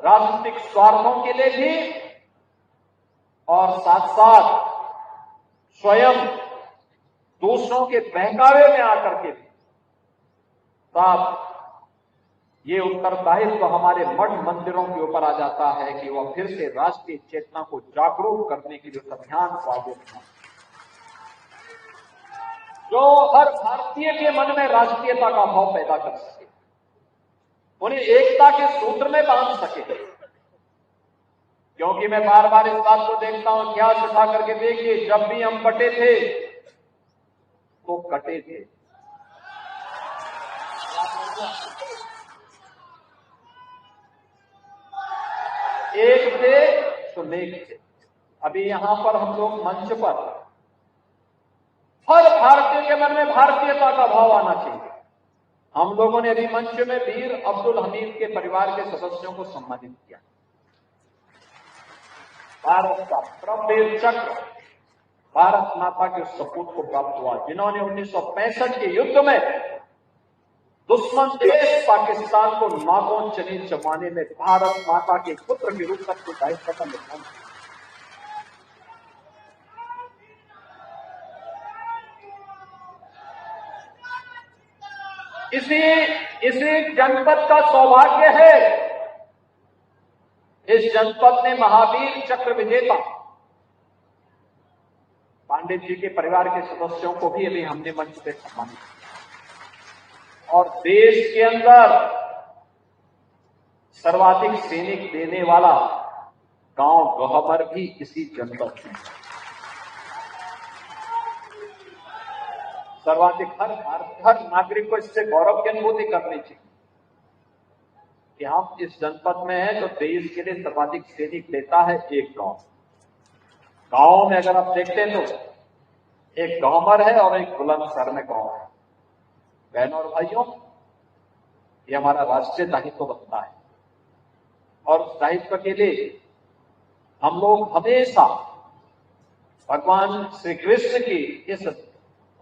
राजनीतिक स्वार्थों के लिए भी और साथ साथ स्वयं दूसरों के बहकावे में आकर के भी। साथ ये उत्तरदायित्व हमारे मठ मंदिरों के ऊपर आ जाता है कि वह फिर से राष्ट्रीय चेतना को जागरूक करने के लिए अभियान को आगे बढ़ाएं, जो हर भारतीय के मन में राष्ट्रीयता का भाव पैदा कर सके, उन्हें एकता के सूत्र में बांध सके। क्योंकि मैं बार बार इस बात को देखता हूं, इतिहास उठा करके देखिए, जब भी हम बटे थे तो कटे थे। एक थे तो नेक थे। अभी यहां पर हम लोग मंच पर हर भारतीय के मन में भारतीयता का भाव आना चाहिए। हम लोगों ने अभी मंच में वीर अब्दुल हमीद के परिवार के सदस्यों को सम्मानित किया। भारत का परमवीर चक्र भारत माता के सपूत को प्राप्त हुआ, जिन्होंने 1965 के युद्ध में दुश्मन देश पाकिस्तान को नागों चने चबाने में भारत माता के पुत्र के रूप में दायित्व का निर्वहन किया। इसी जनपद का सौभाग्य है, इस जनपद ने महावीर चक्र विजेता पांडित जी के परिवार के सदस्यों को भी अभी हमने मंच पे सम्मानित किया। और देश के अंदर सर्वाधिक सैनिक देने वाला गांव गहबर भी इसी जनपद में। सर्वाधिक हर नागरिक को इससे गौरव की अनुभूति करनी चाहिए कि हम इस जनपद में हैं तो देश के लिए सर्वाधिक सैनिक देता है एक गांव। गांव में अगर आप देखते हैं तो एक गहबर है और एक बुलंदशहर में गांव है। बहनों और भाइयों, ये हमारा राष्ट्रीय दायित्व बनता है और उस दायित्व के लिए हम लोग हमेशा भगवान श्री कृष्ण की इस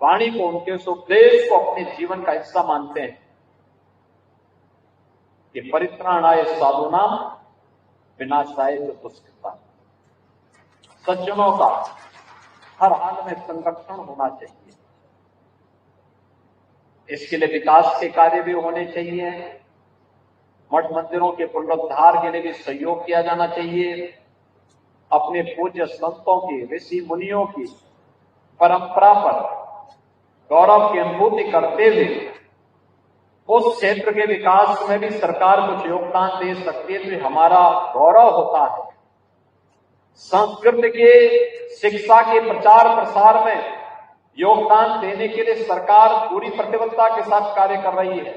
वाणी को, उनके उस उपदेश को अपने जीवन का हिस्सा मानते हैं कि परित्राणाय साधूनाम विनाशाय दुष्कृताम्। सज्जनों का हर हाल में संरक्षण होना चाहिए। इसके लिए विकास के कार्य भी होने चाहिए। मठ मंदिरों के पुनरुद्धार के लिए भी सहयोग किया जाना चाहिए। अपने पूज्य संतों की, ऋषि मुनियों की परंपरा पर गौरव की अनुभूति करते हुए उस क्षेत्र के विकास में भी सरकार कुछ योगदान दे सकती है तो हमारा गौरव होता है। संस्कृत के शिक्षा के प्रचार प्रसार में योगदान देने के लिए सरकार पूरी प्रतिबद्धता के साथ कार्य कर रही है,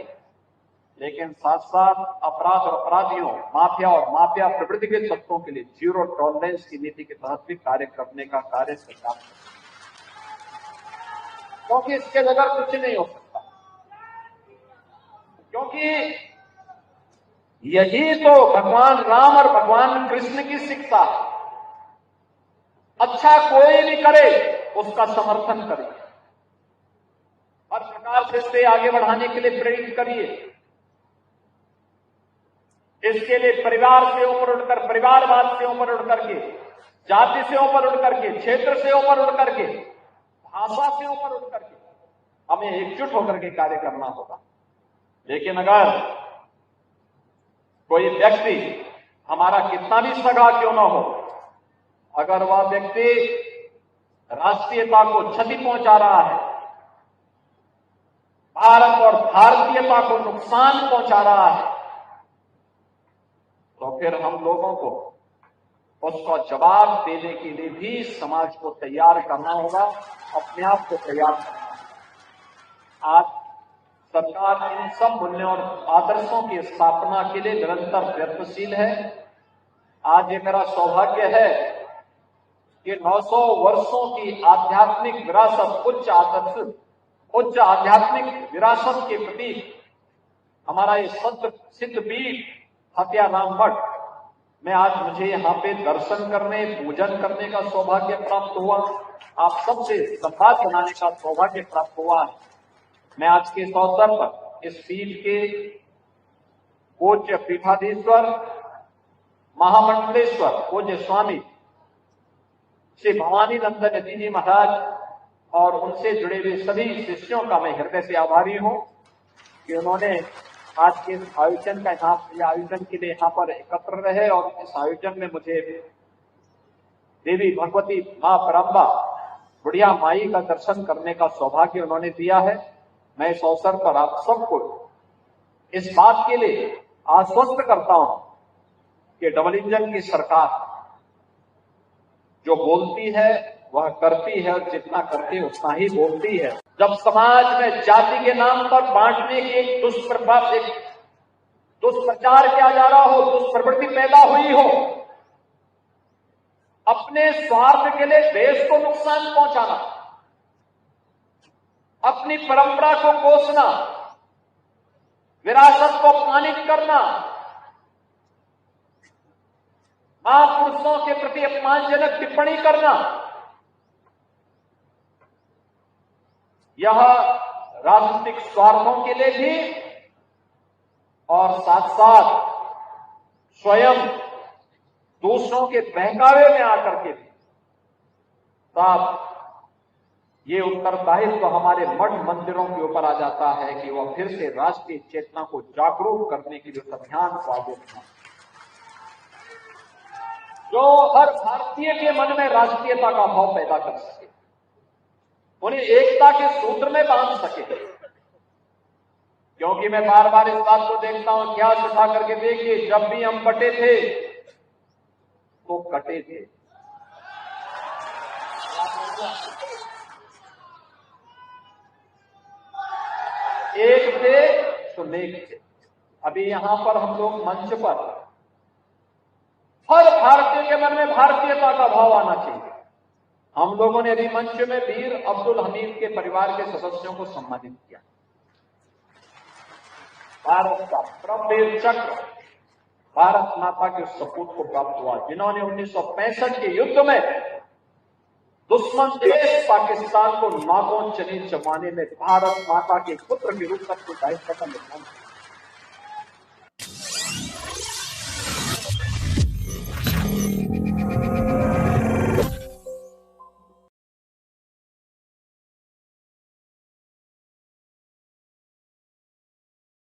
लेकिन साथ साथ अपराध और अपराधियों, माफिया और माफिया प्रवृत्ति के तत्वों के लिए जीरो टॉलरेंस की नीति के तहत भी कार्य करने का कार्य सरकार कर रही है, क्योंकि इसके बगैर कुछ नहीं हो सकता। क्योंकि यही तो भगवान राम और भगवान कृष्ण की शिक्षा है। अच्छा कोई भी करे उसका समर्थन करिए, हर प्रकार से इसे आगे बढ़ाने के लिए प्रेरित करिए। इसके लिए परिवार से ऊपर उठकर, परिवारवाद से ऊपर उठ करके, जाति से ऊपर उठ करके, क्षेत्र से ऊपर उठ करके, भाषा से ऊपर उठ करके हमें एकजुट होकर के कार्य करना होगा। लेकिन अगर कोई व्यक्ति हमारा कितना भी सगा क्यों ना हो, अगर वह व्यक्ति राष्ट्रीयता को क्षति पहुंचा रहा है, भारत और भारतीयता को नुकसान पहुंचा रहा है, तो फिर हम लोगों को उसका जवाब देने के लिए भी समाज को तैयार करना होगा, अपने आप को तैयार करना होगा। आज सरकार इन सब मूल्यों और आदर्शों की स्थापना के लिए निरंतर प्रयत्नशील है। आज ये मेरा सौभाग्य है कि 900 वर्षों की आध्यात्मिक विरासत, उच्च आध्यात्मिक विरासत के प्रति हमारा ये सिद्ध पीठ हत्याराम मठ में आज मुझे यहाँ पे दर्शन करने, पूजन करने का सौभाग्य प्राप्त हुआ। आप सबसे संवाद बनाने का सौभाग्य प्राप्त हुआ है। मैं आज के इस अवसर पर इस पीठ के पूज्य पीठाधीश्वर महामंडलेश्वर पूज्य स्वामी श्री भवानी नंदन यति जी महाराज और उनसे जुड़े हुए सभी शिष्यों का मैं हृदय से आभारी हूं कि उन्होंने आज के इस आयोजन के लिए यहाँ पर एकत्र रहे और इस आयोजन में मुझे देवी भगवती मां परम्बा बुढ़िया माई का दर्शन करने का सौभाग्य उन्होंने दिया है। मैं इस अवसर पर आप सबको इस बात के लिए आश्वस्त करता हूं कि डबल इंजन की सरकार जो बोलती है वह करती है और जितना करती है उतना ही बोलती है। जब समाज में जाति के नाम पर बांटने की एक दुष्प्रचार किया जा रहा हो, दुष्प्रवृत्ति पैदा हुई हो, अपने स्वार्थ के लिए देश को नुकसान पहुंचाना, अपनी परंपरा को कोसना, विरासत को अपमानित करना, महापुरुषों के प्रति अपमानजनक टिप्पणी करना, यह राजनीतिक स्वार्थों के लिए भी और साथ साथ स्वयं दूसरों के बहकावे में आकर के भी साथ ये उत्तरदायित्व हमारे मठ मंदिरों के ऊपर आ जाता है कि वह फिर से राष्ट्रीय चेतना को जागरूक करने के लिए अभियान को आगे बढ़ाएं, जो हर भारतीय के मन में राष्ट्रीयता का भाव पैदा कर सके, उन्हें एकता के सूत्र में बांध सके। क्योंकि मैं बार बार इस बात को देखता हूं, इतिहास उठा करके देखिए, जब भी हम बटे थे तो कटे थे। एक थे तो नेक थे। अभी यहां पर हम लोग मंच पर हर भारतीय के मन में भारतीयता का भाव आना चाहिए। हम लोगों ने अभी मंच में वीर अब्दुल हमीद के परिवार के सदस्यों को सम्मानित किया। भारत का परमवीर चक्र भारत माता के सपूत को प्राप्त हुआ, जिन्होंने 1965 के युद्ध में दुश्मन देश पाकिस्तान को नागों चने जमाने में भारत माता के पुत्र के रूप में दायित्व का निर्वहन किया।